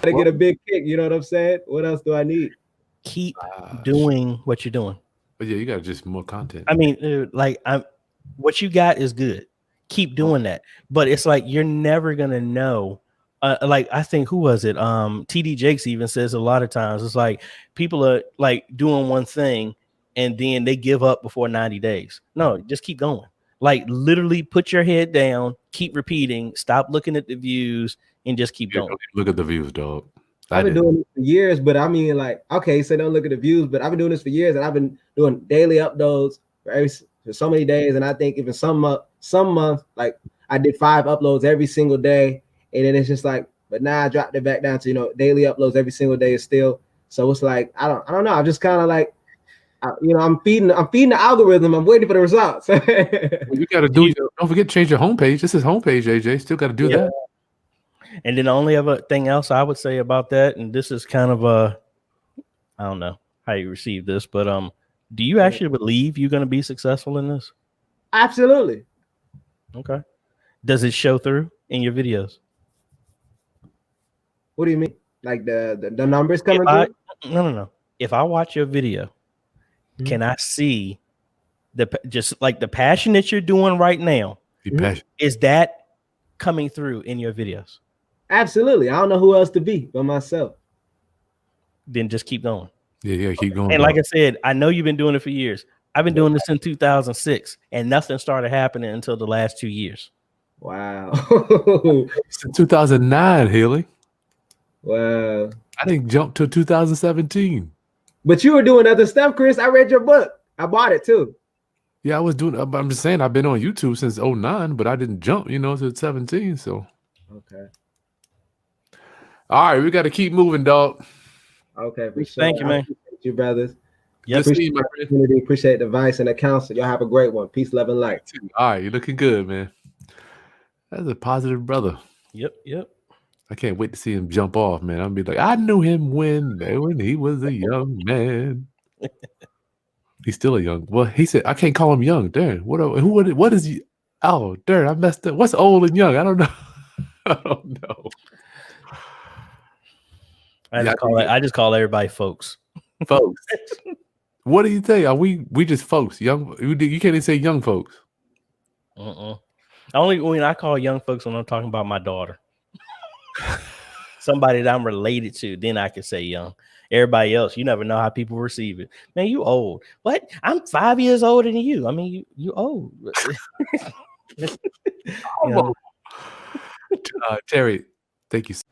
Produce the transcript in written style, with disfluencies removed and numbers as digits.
to get a big kick. You know what I'm saying? What else do I need? Keep doing what you're doing. But yeah, you got just more content. I mean, what you got is good. Keep doing that. But it's like you're never gonna know. Like I think who was it? TD Jakes even says a lot of times it's like people are like doing one thing and then they give up before 90 days. No, just keep going. Like literally put your head down, keep repeating, stop looking at the views, and just keep going. Look at the views, dog. I've been doing this for years, but I mean, like, okay, so don't look at the views, but I've been doing this for years, and I've been doing daily uploads for so many days, and I think even some months, like I did 5 uploads every single day, and then it's just like, but now I dropped it back down to daily uploads every single day is still. So it's like I don't know. I'm just kind of like, I'm feeding the algorithm. I'm waiting for the results. You got to don't forget to change your homepage. This is homepage, AJ. Still got to do that. And then the only other thing else I would say about that, and this is kind of I don't know how you receive this, but do you actually believe you're going to be successful in this? Absolutely. Okay. Does it show through in your videos? What do you mean? Like the numbers coming through? No. If I watch your video, can I see just like the passion that you're doing right now? Is that coming through in your videos? Absolutely. I don't know who else to be but myself. Then just keep going. Yeah, keep going. And like I said, I know you've been doing it for years. I've been doing this in 2006, and nothing started happening until the last 2 years. Wow. Since 2009, Haley. Wow. I didn't jump to 2017. But you were doing other stuff, Chris. I read your book. I bought it too. Yeah, I was doing. I'm just saying I've been on YouTube since 2009, but I didn't jump, to 17. So okay. All right, we got to keep moving, dog. Okay, for sure. Thank you, man. Appreciate you, brothers. Yes, appreciate the advice and the counsel. Y'all have a great one. Peace, love, and light. All right, you're looking good, man. That's a positive brother. Yep. I can't wait to see him jump off, man. I'll be like, I knew him when he was a young man. He's still a young. Well, he said I can't call him young. Darn, what is he? Oh, darn, I messed up. What's old and young? I don't know. I don't know. I just call everybody folks. Folks. What do you think? Are we just folks? Young? You can't even say young folks. Only when I call young folks when I'm talking about my daughter. Somebody that I'm related to, then I can say young. Everybody else, you never know how people receive it. Man, you old. What? I'm 5 years older than you. I mean, you old. Terry, thank you so